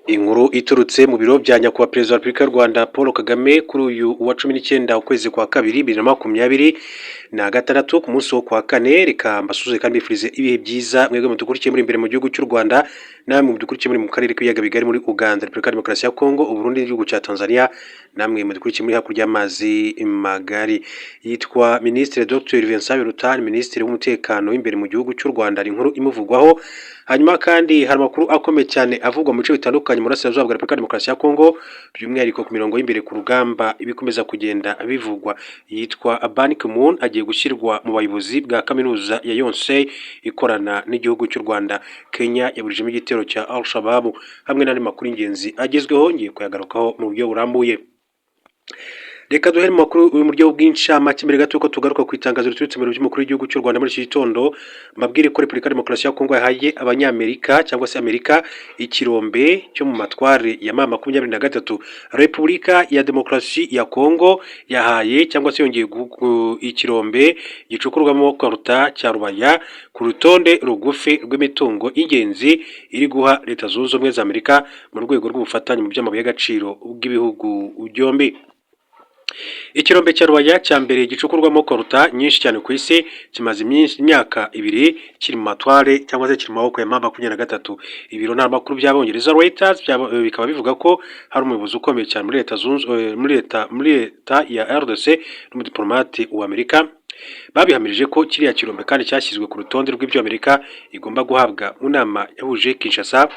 Inkuru iturutse mu biro bya nyakubahwa perezida wa Repubulika y'u Rwanda Paul Kagame kuri uyu wa 19 ukwezi kwa kabiri 2026 ku munsi wo kwa kane, reka mbasuze kandi mbifurize ibihe byiza mwebwe mudukurikiye muri imbere mu gihugu cy'u Rwanda, namwe mudukurikiye muri mu karere k'ibiyaga bigari muri Uganda, Repubulika ya Demokarasi ya Kongo, Uburundi n'igihugu cya Tanzania, namwe mudukurikiye muri hakurya y'amazi magari. Yitwa Ministre Dr Vincent Biruta, Ministre w'umutekano w'imbere mu gihugu cy'u Rwanda, inkuru imuvugwaho. Hanyuma kandi hari amakuru akomeye cyane avugwa mu bice bitandukanye mu burasirazuba bwa Repubulika ya Demokarasi ya Kongo, by'umwihariko ku mirongo y'imbere ku rugamba ibikomeza kugenda bivugwa. Yitwa Ban Ki-moon agiye gushyirwa mu bayobozi bwa kaminuza ya Yonsei ikorana n'igihugu cy'u Rwanda. Kenya yaburijemo igitero cya Al-Shabaab hamwe n'andi makuru y'ingenzi agezweho, ngiye kuyagarukaho mu buryo burambuye. Reka duhere makuru uyu muryo bw'incamake mbere gato ko tugaruka ku itangazo riturutse mu by'umukuru w'igihugu cy'u Rwanda muri iki gitondo. Mabwire ko Repubulika ya Demokarasi ya Kongo yahaye abanyamerika cyangwa se Amerika ikirombe cyo mu matware ya mama 23. Repubulika ya Demokarasi ya Kongo yahaye cyangwa se yongeye ikirombe gicukurwamo karuta cya Rubaya ku rutonde rugufi rw'imitungo y'ingenzi iri guha Leta Zunze Ubumwe za Amerika mu rwego rw'ubufatanye mu by'amabuye y'agaciro bw'ibihugu byombi. Ikirombe cya Rubaya cya mbere gicukurwamo koruta nyinshi cyane ku isi kimaze imyaka 2 kiri mu matware cyangwa se kiri mu maboko ya mama 23. Ibiro n'amakuru by'abongereza Reuters bikaba bivuga ko hari umuyobozi ukomeye cyane muri leta ya RDC n'umudiplomate wa Amerika babihamirije ko kiriya kirombe kandi cyashyizwe ku rutonde rw'ibyo Amerika igomba guhabwa mu nama yahuje Kinshasa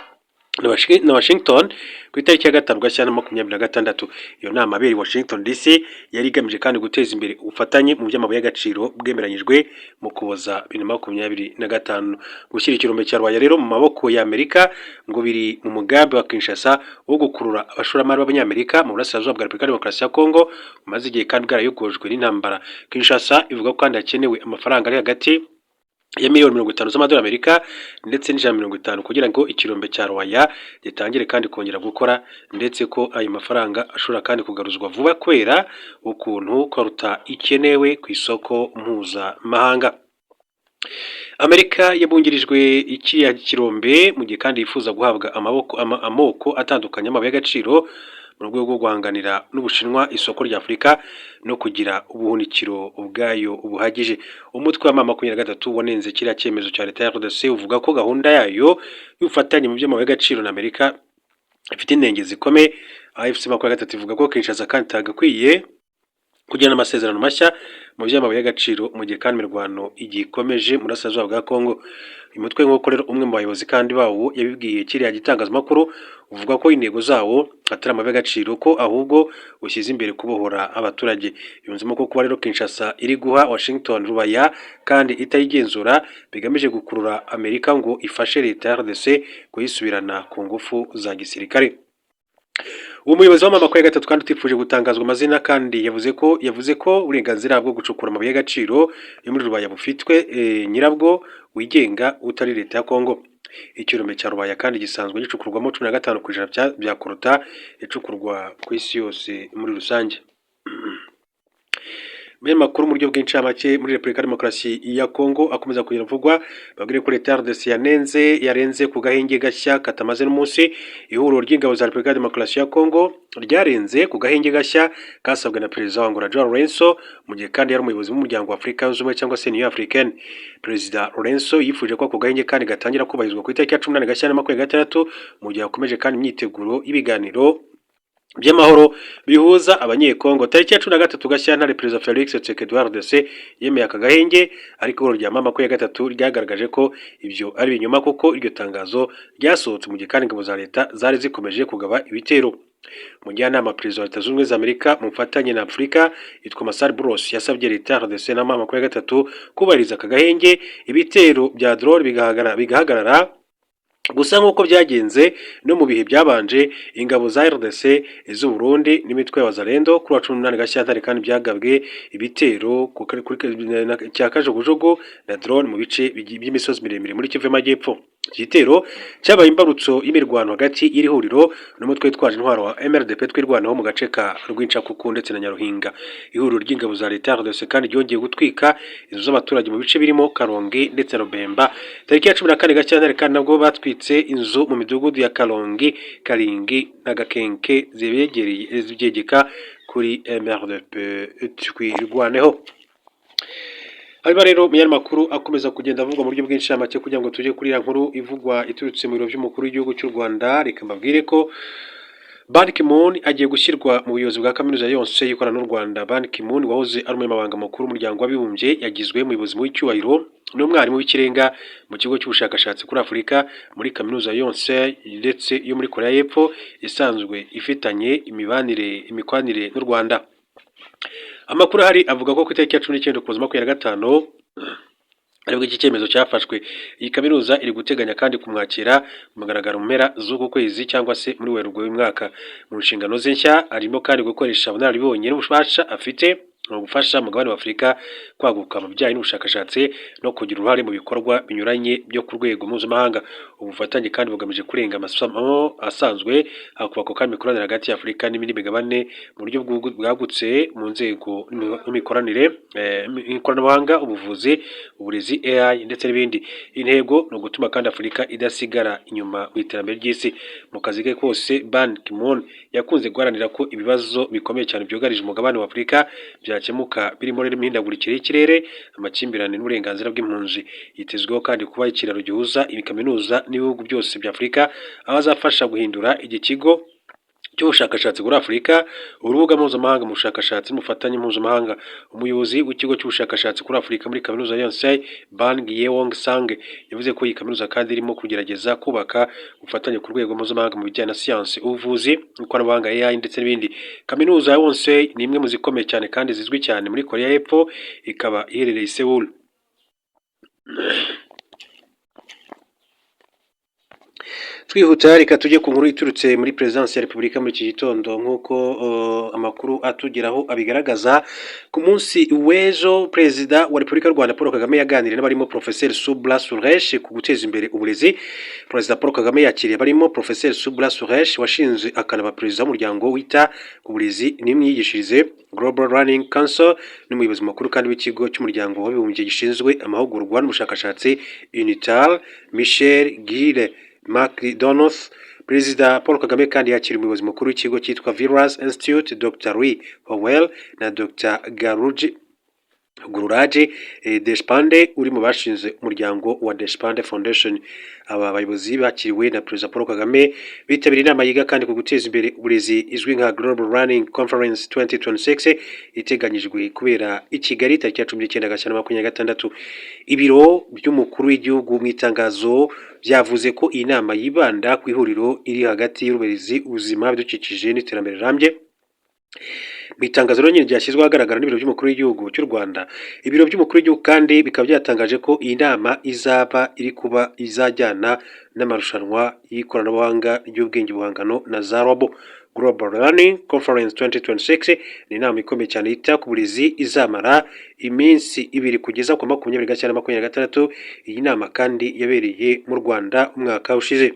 na Washington ku itariki ya 5 Gashyantare 2026. Iyo nama aberi Washington DC yari igamije kandi guteza imbere ubufatanye mu by'amabuye y'agaciro bwemeranyijwe mu Kuboza 2025. Gushyira ikirombe cya Rwaya rero mu maboko ya Amerika ngo biri mu mugambi wa Kinshasa wo gukurura abashoramari b'abanyamerika mu burasirazuba bwa Repubulika ya Demokarasi ya Kongo, maze igihe kandi bwarayogojwe n'intambara. Kinshasa ivuga ko kandi hakenewe amafaranga ari hagati ya miliyoni 50 z'amadolari Amerika ndetse n'150 kugira ngo ikirombe cya Rwaya gitangire kandi kongera gukora, ndetse ko ayo mafaranga ashobora kandi kugaruzwa vuba kwera ukuntu koruta ikenewe ku isoko mpuzamahanga. Amerika yabungirijwe ikiriya kirombe mu gihe kandi yifuza guhabwa amoko atandukanye y'amabuye y'agaciro mu rwego rwo guhanganira n'Ubushinwa isoko rya Afurika no kugira ubuhunikiro ubwayo buhagije. Umutwe wa mama 23 wanenze kiriya cyemezo cya leta ya RDC uvuga ko gahunda yayo y'ubufatanye mu by'amabuye y'agaciro na Amerika ifite intenge zikomeye. AFC 23 ivuga ko Kinshasa kandi tagakwiye kugirana amasezerano mashya mu by'amabuye y'agaciro mu gihe kandi imirwano igikomeje mu burasirazuba bwa Kongo. Uyu mutwe nk'uko rero umwe mu bayobozi kandi bawo yabibwiye kiriya gitangazamakuru uvuga ko intego zawo atari amabuye y'agaciro, ko ahubwo ushyize imbere kubohora abaturage. Yunzemo ko kuba rero Kinshasa iri guha Washington Rubaya kandi itayigenzura bigamije gukurura Amerika ngo ifashe leta ya RDC kuyisubirana ku ngufu za gisirikare. Uwo muyobozi w'amama 23 kandi utifuje gutangazwa amazina kandi yavuze ko uburenganzira bwo gucukura amabuye y'agaciro yo muri Rubaya bufitwe nyirabwo wigenga utari leta ya Kongo. Ikirombe cya Rubaya kandi gisanzwe gicukurwamo 15% bya koruta icukurwa ku isi yose muri rusange. Muri makuru mu buryo bw'incamake muri Repubulika ya Demokarasi ya Kongo akomeza kugira mvugwa, babwire ko leta ya RDC yarenze ku gahenge gashya katamaze n'umunsi. Ihuriro ry'ingabo za Repubulika ya Demokarasi ya Kongo ryarenze ku gahenge gashya kasabwe na perezida wa Angola Joao Lourenço, mu gihe kandi yari umuyobozi w'umuryango wa Afurika yunze ubumwe cyangwa se Union Africaine. Perezida Lourenço yifuje ko ako gahenge kandi gatangira kubahirizwa ku itariki ya 18 Gashyantare 2026 mu gihe hakomeje kandi imyiteguro y'ibiganiro by'amahoro bihuza abanyekongo. Tariki ya 13 Gashyantare perezida Felix Tshisekedi wa RDC yemeye aka gahenge, ariko ihuriro rya mama 23 ryagaragaje ko ibyo ari binyuma kuko iryo tangazo ryasohotse mu gihe kandi ingabo za leta zari zikomeje kugaba ibitero. Mujyanama perezida wa Leta Zunze Ubumwe za Amerika mu bufatanye na Afurika yitwa Masar Bros yasabye leta ya RDC na mama 23 kubahiriza aka gahenge, ibitero bya drone bigahagarara. Gusa nk'uko byagenze no mu bihe byabanje, ingabo za RDC z'u Burundi n'imitwe ya Wazalendo kuri 18 Gashyantare kandi byagabwe ibitero cya Kajugujugu na drone mu bice by'imisozi miremire muri Kivu y'Amajyepfo. igitero cyabaye imbarutso y'imirwano hagati y'iri huriro n'umutwe witwaje intwaro wa MRDP twirwanaho mu gace ka Rwincakuku ndetse na Nyaruhinga. Ihuriro ry'ingabo za leta RDC kandi ryongeye gutwika inzu z'abaturage mu bice birimo Karongi ndetse na Rubemba. Tariki ya 14 Gashyantare kandi nabwo batwitse inzu mu midugudu ya Karongi, Karingi na Gakenke zibegereye zibyegeka kuri MRDP twirwaneho. Hanyuma rero munyamakuru akomeza kugenda avugwa mu buryo bw'inshamake kugira ngo tujye kuri ya nkuru ivugwa iturutse mu biro by'umukuru w'igihugu cy'u Rwanda. Reka mbabwire ko Ban Ki-moon agiye gushyirwa mu buyobozi bwa kaminuza yose y'ikorana n'u Rwanda. Ban Ki-moon wahoze ari umunyamabanga mukuru w'umuryango w'abibumbye yagizwe umuyobozi w'icyubahiro n'umwarimu w'ikirenga mu kigo cy'ubushakashatsi kuri Afurika muri kaminuza yose ndetse yo muri Korea y'Epfo isanzwe ifitanye imikwanire n'u Rwanda. Amakuru ahari avuga ko ku itariki ya 19 Ukuboza 2025 aribwo iki cyemezo cyafashwe. Iyi kaminuza iri guteganya kandi kumwakira mugaragara mu mpera z'uku kwezi cyangwa se muri Werurwe w'umwaka. Mu nshingano ze nshya arimo kandi gukoresha ubunararibonye n'ubufasha afite mu gufasha umugabane wa Afurika kwaguka mu bijyanye n'ubushakashatsi no kugira uruhare mu bikorwa binyuranye byo ku rwego mpuzamahanga. Ubufatanye kandi bugamije kurenga amasomo asanzwe hakubakwa kandi imikoranire hagati ya Afurika n'ibindi migabane mu buryo bwagutse mu nzego n'imikoranire ikoranabuhanga, ubuvuzi, uburezi, AI ndetse n'ibindi. Intego ni ugutuma kandi Afurika idasigara inyuma mu iterambere ry'isi. Mu kazi ke kose Ban Ki-moon yakunze guharanira ko ibibazo bikomeye cyane byugarije umugabane wa Afurika byakemuka birimo rero imihindagurikire y'ikirere, amakimbirane n'uburenganzira bw'impunzi. Yitezweho kandi kuba ikiraro gihuza kaminuza n'ibihugu byose bya Afurika, aho azafasha guhindura iki kigo cy'ubushakashatsi kuri Afurika urubuga mpuzamahanga mu bushakashatsi n'umufatanye mpuzamahanga. Umuyobozi w'ikigo cy'ubushakashatsi kuri Afurika muri kaminuza yose Ban Yeong-sang yavuze ko iyi kaminuza kandi irimo kugerageza kubaka ubufatanye ku rwego mpuzamahanga mu bijyanye na siyansi, ubuvuzi, ikoranabuhanga, AI ndetse n'ibindi. Kaminuza yose ni imwe mu zikomeye cyane kandi zizwi cyane muri Korea y'Epfo, ikaba iherereye i Seoul. Twihuta reka tujye ku nkuru iturutse muri Presidence ya Repubulika muri iki gitondo. Nk'uko amakuru atugeraho abigaragaza, ku munsi w'ejo Perezida wa Repubulika y'u Rwanda Paul Kagame yaganiriye n'abarimo Professeur Subra Suresh ku guteza imbere uburezi. Perezida Paul Kagame yakiriye abarimo Professeur Subra Suresh washinze akanaba perezida w'umuryango wita ku burezi n'imyigishirize Global Learning Council n'umuyobozi mukuru kandi w'ikigo cy'umuryango w'abibumbye gishinzwe amahugurwa n'ubushakashatsi UNITAR Michel Gire McDonough. Perezida Paul Kagame kandi yakira umuyobozi mukuru w'ikigo cyitwa Viras Institute Dr. Louis Howell na Dr. Gururaje Deshpande uri mu bashinze umuryango wa Deshpande Foundation. Aba bayobozi bakiriwe na Perezida Paul Kagame bitabiriye inama yiga kandi ku guteza imbere uburezi izwi nka Global Learning Conference 2026 iteganyijwe kubera i Kigali tariki ya 19 Gashyantare 2026. Ibiro by'umukuru w'igihugu mu itangazo byavuze ko iyi nama yibanda ku ihuriro iri hagati y'uburezi, ubuzima, bidukikije n'iterambere rirambye. Mu itangazo nyine ryashyizwe ahagaragara n'ibiro by'umukuru w'igihugu cy'u Rwanda, ibiro by'umukuru w'igihugu kandi bikaba byatangaje ko iyi nama izajyana n'amarushanwa y'ikoranabuhanga ry'ubwenge buhangano na za robo. Global Learning Conference 2026 ni inama ikomeye cyane yita ku burezi izamara iminsi 2 kugeza ku 20 Gashyantare 2026. Iyi nama kandi yabereye mu Rwanda umwaka ushize.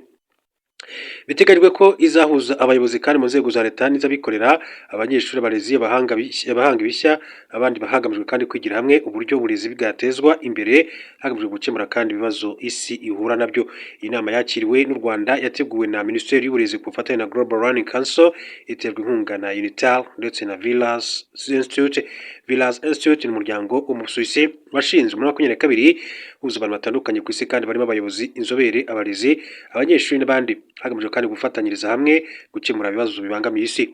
Biteganyijwe ko izahuza abayobozi kandi mu nzego za leta n'iz'abikorera, abanyeshuri, abarezi, abahanga bishya, abandi bahagamijwe kandi kwigira hamwe uburyo uburezi bwatezwa imbere hagamijwe gukemura kandi ibibazo isi ihura nabyo. Iyi nama yakiriwe n'u Rwanda yateguwe na Minisiteri y'Uburezi ku bufatanye na Global Learning Council, iterwa inkunga na UNITAR ndetse na Viras Institute. Viras Institute ni umuryango w'Umusuwisi washinzwe muri 2022 uhuza abantu batandukanye ku isi kandi barimo abayobozi, inzobere, abarezi, abanyeshuri n'abandi, hagamijwe kandi gufatanyiriza hamwe gukemura ibibazo bibangamiye isi.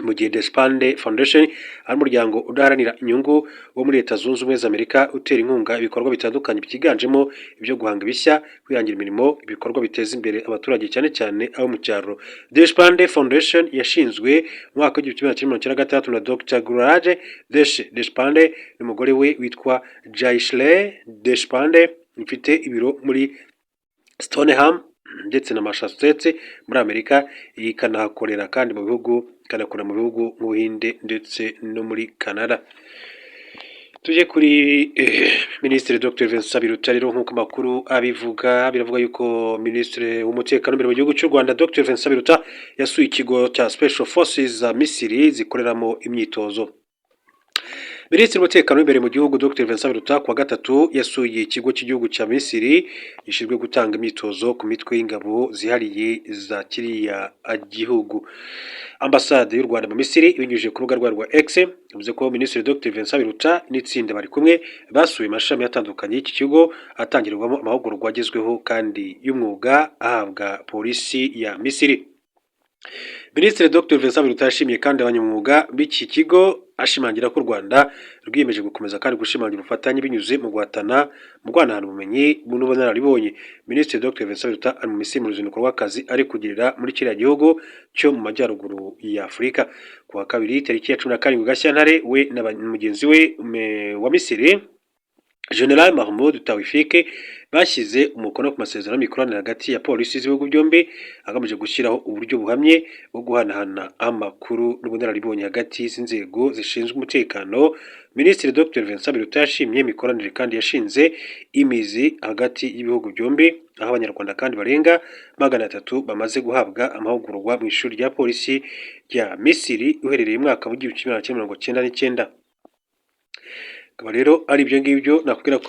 Mu gihe Deshpande Foundation ari umuryango udaharanira inyungu wo muri Leta Zunze Ubumwe za Amerika utera inkunga ibikorwa bitandukanye byiganjemo ibyo guhanga bishya, kwihangira imirimo, ibikorwa biteza imbere abaturage cyane cyane abo mu cyaro. Deshpande Foundation yashinzwe mu mwaka wa 1996 na Dr. Gururaje Deshpande n'umugore we witwa Jaishle Deshpande, ifite ibiro muri Stoneham ndetse na Massachusetts muri Amerika, ikanahakorera kandi mu bihugu nk'Ubuhinde ndetse no muri Canada. tujye kuri Minisitiri Dr Vincent Biruta rero nk'uko amakuru abivuga biravuga yuko Minisitiri w'umutekano imbere mu gihugu cy'u Rwanda Dr Vincent Biruta yasuye ikigo cya Special Forces za Misiri zikoreramo imyitozo. Minisitiri w'umutekano imbere mu gihugu Dr Vincent Biruta kuwa gatatu yasuye ikigo cy'igihugu cya Misiri gishinzwe gutanga imyitozo ku mitwe y'ingabo zihariye za kiriya gihugu. Ambasade y'u Rwanda mu Misiri ibinyujije ku rubuga rwa X yavuze ko Minisitiri Dr Vincent Biruta n'itsinda bari kumwe basuye amashami atandukanye y'iki kigo atangirwamo amahugurwa agezweho kandi y'umwuga ahabwa polisi ya Misiri. Minisitiri Dr Vincent Biruta yashimiye kandi abanyamwuga b'iki kigo ashimangira ko u Rwanda rwiyemeje gukomeza kandi gushimangira ubufatanye binyuze mu guhatana mu guhanahana ubumenyi n'ubunararibonye. Minisitiri Dr Vincent Biruta ari mu Misiri mu ruzinduko rw'akazi ari kugirira muri kiriya gihugu cyo mu majyaruguru ya Afurika. Kuwa kabiri tariki ya 17 Gashyantare we na mugenzi we wa Misiri General Mahmoud Tawfik bashyize umukono ku masezerano y'imikoranire hagati ya polisi z'ibihugu byombi agamije gushyiraho uburyo buhamye bwo guhanahana amakuru n'ubunararibonye hagati y'inzego zishinzwe umutekano. Minisitiri Dr Vincent Biruta yashimye imikoranire kandi yashinze imizi hagati y'ibihugu byombi aho abanyarwanda kandi barenga 300 bamaze guhabwa amahugurwa mu ishuri rya polisi rya Misiri uherereye mu mwaka wa 1999. Akaba rero ari ibyo ngibyo nakubwira ko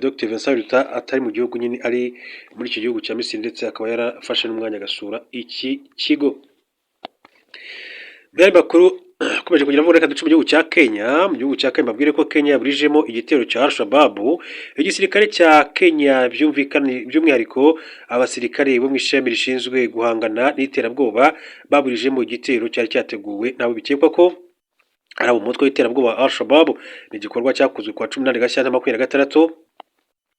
Dr Vincent Biruta atari mu gihugu nyine ari muri iki gihugu cya Misiri ndetse akaba yarafashe n'umwanya agasura iki kigo. Byari bakuru akomeje kugira ngo reka duce mu gihugu cya Kenya. Mu gihugu cya Kenya babwire ko Kenya yaburijemo igitero cya Al-Shabaab. Igisirikare cya Kenya by'umwihariko abasirikare bo mu ishami rishinzwe guhangana n'iterabwoba baburijemo igitero cyari cyateguwe nabo bikekwa ko ari umutwe w'iterabwoba Al-Shabaab. Ni igikorwa cyakozwe kwa 18 Gashyantare 2026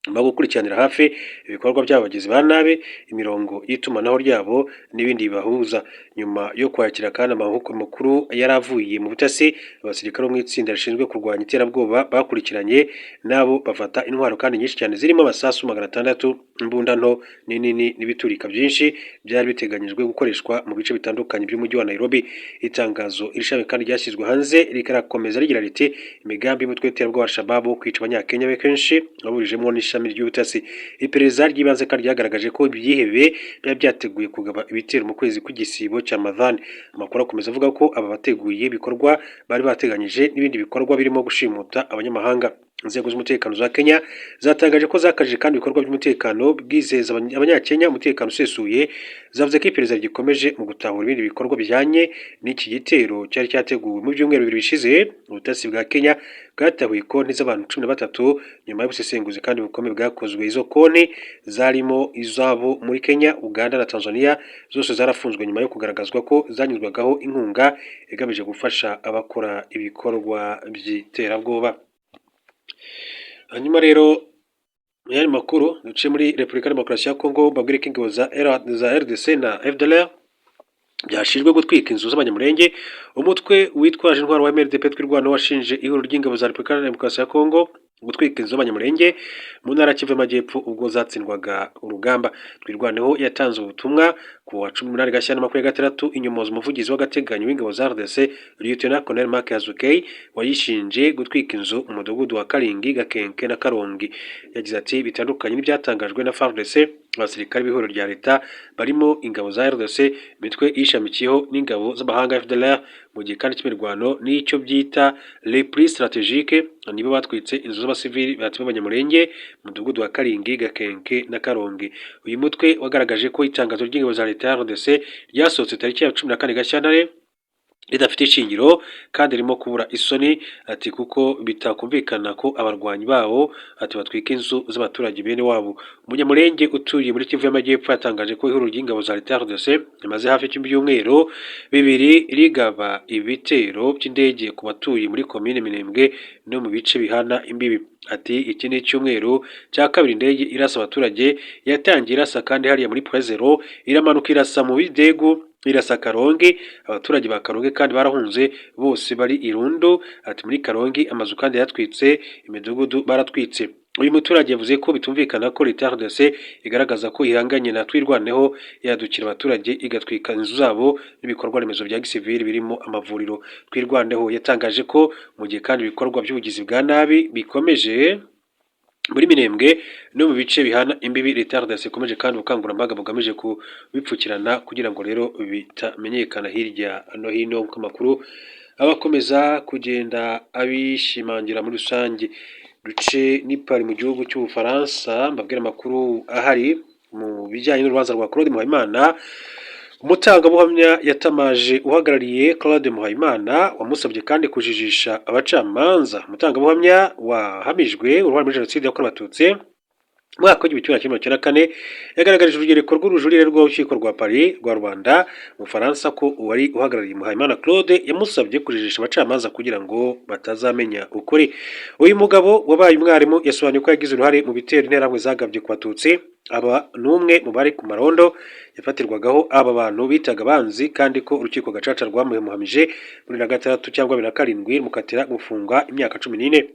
bagukurikiranira hafi ibikorwa by'abagizi ba nabi imirongo y'itumanaho ryabo n'ibindi bibahuza. Nyuma yo kwakira kandi amakuru yaravuye mu butasi abasirikare mu itsinda rishinzwe kurwanya iterabwoba bakurikiranye nabo bafata intwaro kandi nyinshi cyane zirimo amasasu 600 imbunda nto n'inini n'ibiturika byinshi byari biteganyijwe gukoreshwa mu bice bitandukanye by'umujyi wa Nairobi. Itangazo irishame kandi ryashyizwe hanze rikarakomeza rigira riti imigambi y'umutwe w'iterabwoba Al-Shabaab kwica abanyakenya benshi baburijemo ishami ry'ubutasi. Iperereza ry'ibanze kandi ryagaragaje ko ibyihebe byari byateguye kugaba ibitero mu kwezi kw'igisibo cya Ramadhan. Amakuru akomeza avuga ko aba bateguye ibikorwa bari bateganyije n'ibindi bikorwa birimo gushimuta abanyamahanga. Inzego z'umutekano za Kenya zatangaje ko zakajije kandi ibikorwa by'umutekano bwizeza abanyakenya umutekano usesuye. Zavuze ko iperereza gikomeje mu gutahura ibindi bikorwa bijyanye n'iki gitero cyari cyateguwe mu byumweru 2 bishize. Ubutasi bwa Kenya bwatahuye konti z'abantu 13 nyuma y'ubusesenguzi kandi bukomeye bwakozwe. Izo konti zarimo izabo muri Kenya, Uganda na Tanzania zose zarafunzwe nyuma yo kugaragazwa ko zanyuzwagaho inkunga igamije gufasha abakora ibikorwa by'iterabwoba. Hanyuma rero yari makuru duce muri Repubulika Demokarasi ya Kongo babwire ko ingabo za RDC na FDLR byashijwe gutwika inzu z'abanyamurenge. Umutwe witwaje intwaro wa MLDP twirwana washinje ihuriro ry'ingabo za Repubulika Demokarasi ya Kongo gutwika inzu z'abanyamurenge mu ntara Kivu y'Amajyepfo ubwo zatsindwaga urugamba. Twirwaneho yatanze ubutumwa ku wa 18 Gashyantare 2026 inyomoza umuvugizi w'agateganyo w'ingabo za RDC Lieutenant Colonel Mark Hazukay wayishinje gutwika inzu mu mudugudu wa Karingi, Gakenke na Karongi. Yagize ati bitandukanye n'ibyatangajwe na FARDC abasirikare b'ihuriro rya leta barimo ingabo za RDC mitwe ishamikiyeho n'ingabo z'abahanga FDLR mu gihe kandi cy'imirwano n'icyo byita repli strategique nibo batwitse inzu z'abasivili batuma abanyamurenge mu mudugudu wa Karingi, Gakenke na Karongi. Uyu mutwe wagaragaje ko itangazo ry'ingabo za leta ya RDC ryasohotse tariki ya 14 Gashyantare ridafite ishingiro kandi ririmo kubura isoni. Ati kuko bitakumvikana ko abarwanyi bawo ati batwika inzu z'abaturage bene wabo. Umunyamurenge utuye muri Kivu y'Amajyepfo yatangaje ko ihuriro ry'ingabo za leta RDC rimaze hafi cy'ibyumweru 2 rigaba ibitero by'indege ku batuye muri komine Minembwe no mu bice bihana imbibi. Ati iki ni icyumweru cya kabiri indege irasa abaturage yatangiye irasa kandi hariya muri Prezero iramanuka irasa mu bidegu irasa Karongi. Abaturage ba Karongi kandi barahunze bose bari Irundo. Ati muri Karongi amazu kandi yatwitse imidugudu baratwitse. uyu muturage yavuze ko bitumvikana ko leta ya RDC igaragaza ko ihanganye na Twirwaneho yadukira abaturage igatwika inzu zabo n'ibikorwa remezo bya gisivili birimo amavuriro. Twirwaneho yatangaje ko mu gihe kandi ibikorwa by'ubugizi bwa nabi bikomeje muri Minembwe no mu bice bihana imbibi, leta ya RDC ikomeje kandi ubukangurambaga bugamije kubipfukirana kugira ngo rero bitamenyekana hirya no hino ku makuru abakomeza kugenda abishimangira muri rusange. Duce n'ipari mu gihugu cy'Ubufaransa mbabwira amakuru ahari mu bijyanye n'urubanza rwa Claude Muhayimana. Umutangabuhamya yatamaje uhagarariye Claude Muhayimana wamusabye kandi kujijisha abacamanza. Umutangabuhamya wahamijwe uruhare muri jenoside yakorewe abatutsi mwaka w'igihumbi kimwe magana cyenda kane yagaragaje urugereko rw'ubujurire rw'urukiko rwa Paris rwa Rwanda mu Faransa ko uwari uhagarariye Muhayimana Claude yamusabye kujijisha abacamanza kugira ngo batazamenya ukuri. Uyu mugabo wabaye umwarimu yasobanuye ko yagize uruhare mu bitero interamwe zagabye ku batutsi. Aba n'umwe mu bari ku marondo yafatirwagaho aba bantu bitaga banzi, kandi ko urukiko gacaca rwamuhamije muri 2006 cyangwa 2007 mukatira gufunga imyaka 14.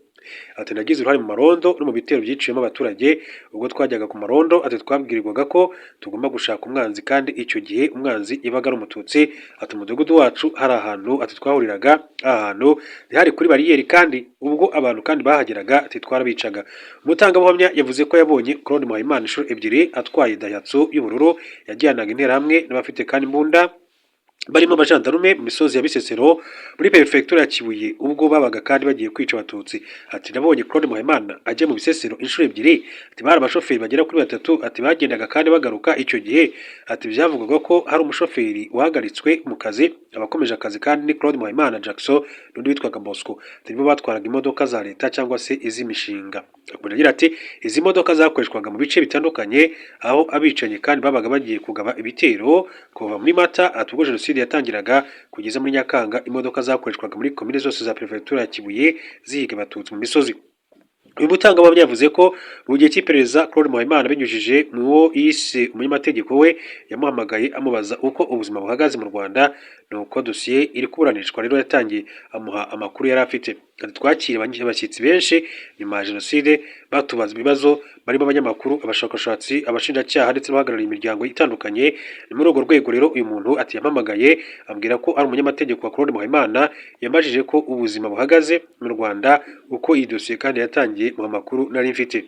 Ati nagize uruhare mu marondo no mu bitero byiciyemo abaturage. Ubwo twajyaga ku marondo ati twabwirirwaga ko tugomba gushaka umwanzi, kandi icyo gihe umwanzi ibaga ari umututsi. Ati umudugudu wacu hari ahantu ati twahuriraga, ahantu ntihari kuri bariyeri, kandi ubwo abantu kandi bahageraga ati twarabicaga. Umutangabuhamya yavuze ko yabonye Claude Muhayimana inshuro ebyiri atwaye Daihatsu y'ubururu yajyanaga interahamwe n'abafite kandi imbunda barimo abajandarume mu misozi ya Bisesero muri perefegitura ya Kibuye ubwo babaga kandi bagiye kwica abatutsi. Ati nabonye Claude Muhayimana ajya mu Bisesero inshuro ebyiri. Ati bari abashoferi bagera kuri 3 ati bagendaga kandi bagaruka. Icyo gihe ati byavugwaga ko hari umushoferi wahagaritswe mu kazi, abakomeje akazi kandi ni Claude Muhayimana Jackson n'undi witwaga Bosco. Ati nibo batwaraga imodoka za leta cyangwa se iz'imishinga. Agira ati izi modoka zakoreshwaga mu bice bitandukanye aho abicanye kandi babaga bagiye kugaba ibitero kuva muri Mata atubwo jenoside yatangiraga kugeza muri Nyakanga. Imodoka zakoreshwaga muri komine zose za prefecture ya Kibuye zihiga abatutsi mu misozi. Uyu mutangabuhamya yavuze ko mu gihe cy'iperereza Claude Muhayimana binyujije mu wo yise umunyamategeko we yamuhamagaye amubaza uko ubuzima buhagaze mu Rwanda, nuko dosiye iri kuburanishwa rero yatangiye amuha amakuru yari afite. Ati twakira abashyitsi benshi nyuma ya jenoside batubaza ibibazo barimo abanyamakuru, abashakashatsi, abashinjacyaha ndetse n'abahagarariye imiryango itandukanye. Ni muri urwo rwego rero uyu muntu ati yampamagaye ambwira ko ari umunyamategeko wa Claude Muhayimana, yambajije ko ubuzima buhagaze mu Rwanda, uko iyi dosiye kandi yatangiye mu makuru nari mfite.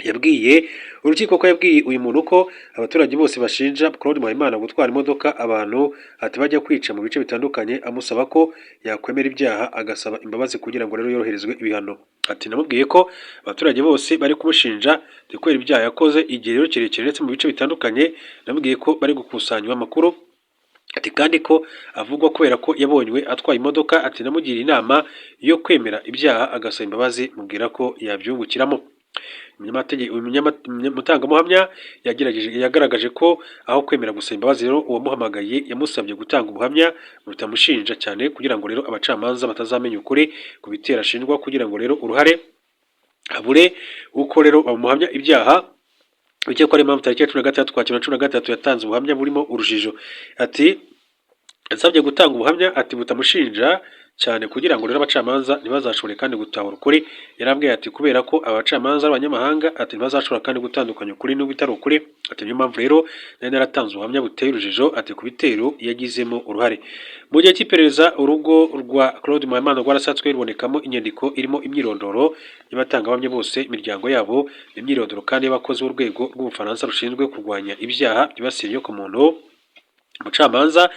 Yabwiye urukiko ko yabwiye uyu muntu ko abaturage bose bashinja Claude Muhayimana gutwara imodoka abantu ati bajya kwica mu bice bitandukanye, amusaba ko yakwemera ibyaha agasaba imbabazi kugira ngo rero yoroherezwe ibihano. Ati namubwiye ko abaturage bose bari kumushinja kubera ibyaha yakoze igihe rero kirekire ndetse mu bice bitandukanye. Namubwiye ko bari gukusanywa amakuru, ati kandi ko avugwa kubera ko yabonywe atwaye imodoka. Ati namugira inama yo kwemera ibyaha agasaba imbabazi, mubwira ko yabyungukiramo. Umutangabuhamya yagaragaje ko aho kwemera gusaba imbabazi rero uwamuhamagaye yamusabye gutanga ubuhamya butamushinja cyane kugira ngo rero abacamanza batazamenya ukuri ku bitera ashinjwa, kugira ngo rero uruhare habure uko rero bamuhamya ibyaha. Icyo ko ari impamvu tariki ya 16 Ukwakira 2013 yatanze ubuhamya burimo urujijo. Ati yasabye gutanga ubuhamya ati butamushinja cyane kugira ngo rero abacamanza ntibazashobore kandi gutahura ukuri. Yarambwiye ati kubera ko abacamanza abanyamahanga ati ntibazashobora kandi gutandukanya ukuri n'ubitari ukuri. Ati niyo mpamvu rero nari naratanze ubuhamya buteye urujijo ati ku bitero yagizemo uruhare. Mu gihe cy'iperereza urugo rwa Claude Muhayimana rwarasatswe rubonekamo inyandiko irimo imyirondoro y'abatangabuhamya bose, imiryango yabo, imyirondoro kandi y'abakozi b'urwego rw'Ubufaransa rushinzwe kurwanya ibyaha byibasiye inyokomuntu. Umucamanza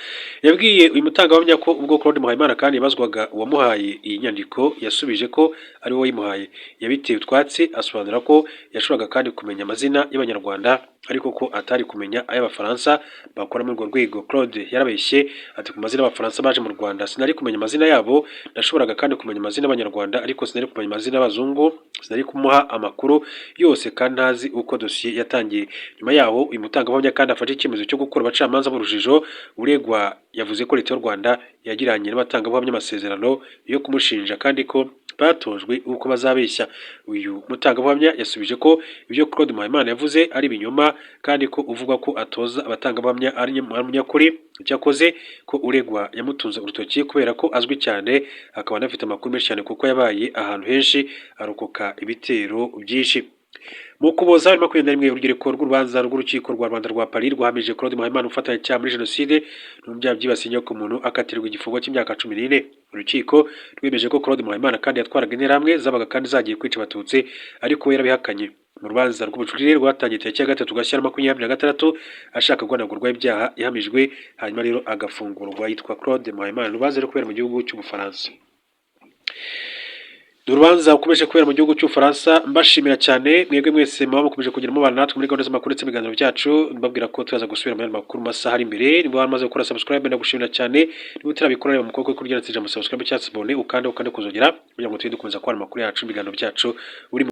yabwiye uyu mutangabuhamya ko ubwo Claude Muhayimana kandi yabazwaga uwamuhaye iyi nyandiko yasubije ko ari we yimuhaye. Yabiteye utwatsi asobanura ko yashoboraga kandi kumenya amazina y'Abanyarwanda ariko ko atari kumenya ay'Abafaransa bakora muri urwo rwego. Claude yarabeshye ati ku mazina y'Abafaransa baje mu Rwanda sinari kumenya amazina yabo, nashoboraga kandi kumenya amazina y'Abanyarwanda ariko sinari kumenya amazina y'Abazungu, sinari kumuha amakuru yose kandi ntazi uko dosiye yatangiye. Nyuma yaho uyu mutangabuhamya kandi afashe icyemezo cyo gukora abacamanza b'urujijo. Uregwa yavuze ko leta y'u Rwanda yagiranye n'abatangabuhamya amasezerano yo kumushinja kandi ko batojwe uko bazabeshya. Uyu mutangabuhamya yasubije ko ibyo Claude Muhayimana yavuze ari ibinyoma kandi ko uvuga ko atoza abatangabuhamya ari umunyakuri. Cyakoze ko uregwa yamutunze urutoki kubera ko azwi cyane akaba anafite amakuru menshi cyane kuko yabaye ahantu henshi arokoka ibitero byinshi. Mu Ukuboza 2021 urubyiruko rw'urubanza rw'urukiko rwa Rwanda rwa Paris rwahamije Claude Muhayimana ufatanyacyaha muri jenoside n'ibyaha byibasiye inyokomuntu akatirwa igifungo cy'imyaka 14. Urukiko rwemeje ko Claude Muhayimana kandi yatwaraga interahamwe zabaga kandi zagiye kwica abatutsi ariko we yarabihakanye. Mu rubanza rw'ubujurire rwatangiye tariki ya 3 Gashyantare 2026 ashaka guhanagurwa ibyaha yahamijwe hanyuma rero agafungurwa yitwa Claude Muhayimana. Urubanza rwo kubera mu gihugu cy'Ubufaransa. Urubanza ukomeje kubera mu gihugu cy'Ubufaransa. Mbashimira cyane mwebwe mwese muba mukomeje kugira umubano natwe muri gahunda z'amakuru ndetse n'ibiganiro byacu. Mbabwira ko tuzaza gusubira mu makuru masaha ari imbere. Niba wamaze gukora subscribe ndagushimira cyane. Niba utarabikora mu mukoko kuri ryanditse ijambo subscribe cyangwa se abone ukande kuzongera kugira ngo tugende dukomeza kubona amakuru yacu ibiganiro byacu uri